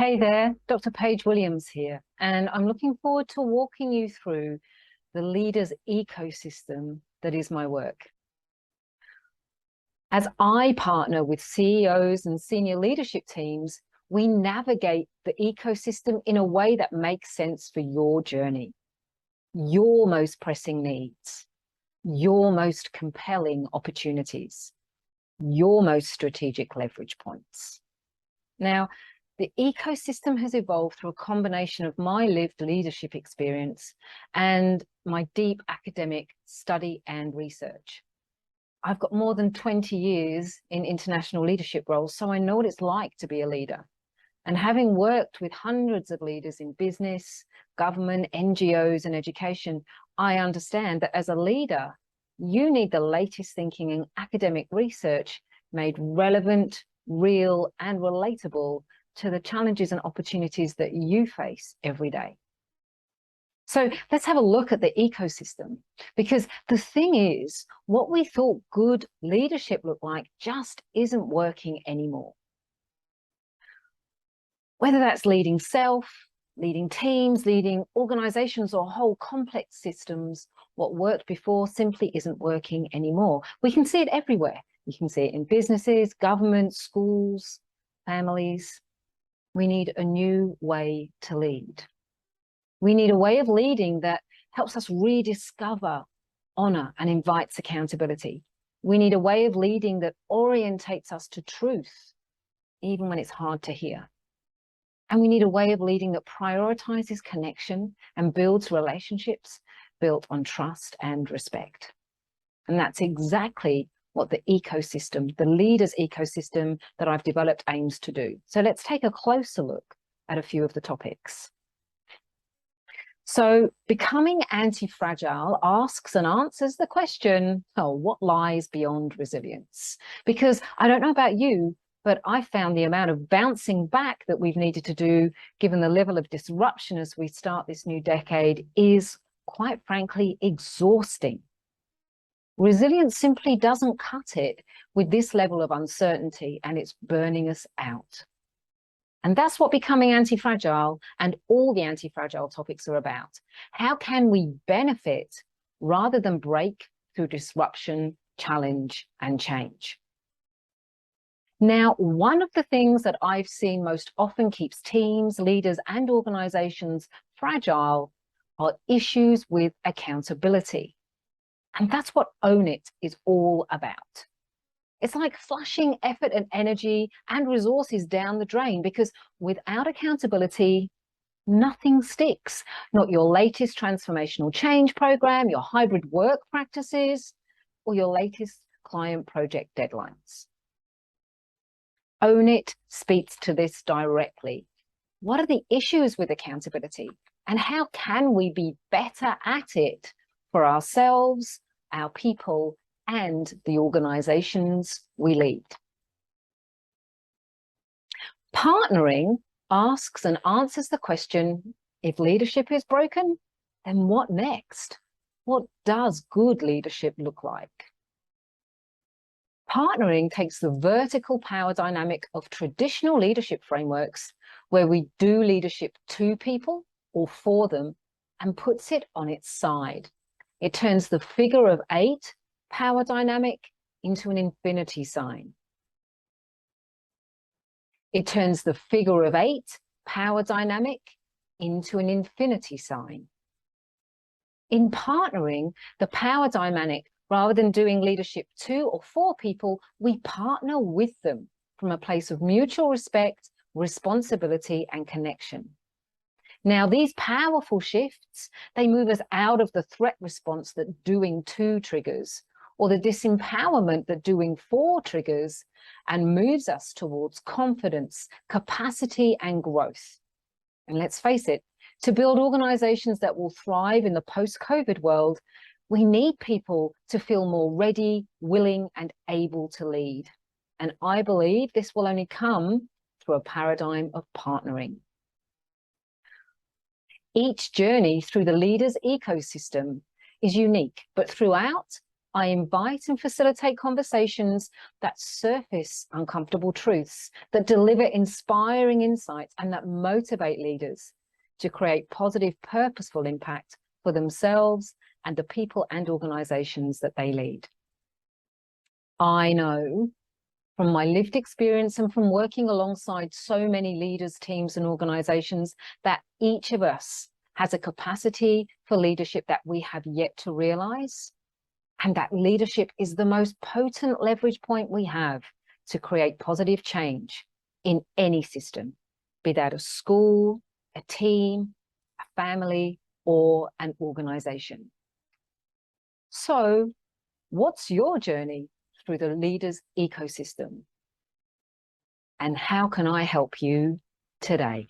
Hey there, Dr. Paige Williams here, and I'm looking forward to walking you through the leader's ecosystem that is my work. As I partner with CEOs and senior leadership teams, we navigate the ecosystem in a way that makes sense for your journey, your most pressing needs, your most compelling opportunities, your most strategic leverage points. Now, the ecosystem has evolved through a combination of my lived leadership experience and my deep academic study and research. I've got more than 20 years in international leadership roles, so I know what it's like to be a leader. And having worked with hundreds of leaders in business, government, NGOs, and education, I understand that as a leader, you need the latest thinking and academic research made relevant, real, and relatable to the challenges and opportunities that you face every day. So let's have a look at the ecosystem, because the thing is, what we thought good leadership looked like just isn't working anymore. Whether that's leading self, leading teams, leading organizations, or whole complex systems, what worked before simply isn't working anymore. We can see it everywhere. You can see it in businesses, government, schools, families. We need a new way to lead. We need a way of leading that helps us rediscover honor and invites accountability. We need a way of leading that orientates us to truth, even when it's hard to hear. And we need a way of leading that prioritizes connection and builds relationships built on trust and respect. And that's exactly what the ecosystem, the leader's ecosystem that I've developed aims to do. So let's take a closer look at a few of the topics. So becoming anti-fragile asks and answers the question, oh, what lies beyond resilience? Because I don't know about you, but I found the amount of bouncing back that we've needed to do, given the level of disruption as we start this new decade, is quite frankly exhausting. Resilience simply doesn't cut it with this level of uncertainty, and it's burning us out. And that's what becoming anti-fragile and all the anti-fragile topics are about. How can we benefit rather than break through disruption, challenge, and change? Now, one of the things that I've seen most often keeps teams, leaders, and organizations fragile are issues with accountability. And that's what Own It is all about. It's like flushing effort and energy and resources down the drain, because without accountability, nothing sticks. Not your latest transformational change program, your hybrid work practices, or your latest client project deadlines. Own It speaks to this directly. What are the issues with accountability, and how can we be better at it for ourselves, our people, and the organizations we lead? Partnering asks and answers the question, if leadership is broken, then what next? What does good leadership look like? Partnering takes the vertical power dynamic of traditional leadership frameworks, where we do leadership to people or for them, and puts it on its side. It turns the figure of 8 power dynamic into an infinity sign. It turns the figure of 8 power dynamic into an infinity sign. In partnering, the power dynamic, rather than doing leadership to or for people, we partner with them from a place of mutual respect, responsibility, and connection. Now, these powerful shifts, they move us out of the threat response that doing to triggers, or the disempowerment that doing for triggers, and moves us towards confidence, capacity, and growth. And let's face it, to build organizations that will thrive in the post-COVID world, we need people to feel more ready, willing, and able to lead. And I believe this will only come through a paradigm of partnering. Each journey through the leader's ecosystem is unique, but throughout, I invite and facilitate conversations that surface uncomfortable truths, that deliver inspiring insights, and that motivate leaders to create positive, purposeful impact for themselves and the people and organizations that they lead. I know from my lived experience and from working alongside so many leaders, teams, and organizations that each of us has a capacity for leadership that we have yet to realize. And that leadership is the most potent leverage point we have to create positive change in any system, be that a school, a team, a family, or an organization. So, what's your journey through the leaders ecosystem? And how can I help you today?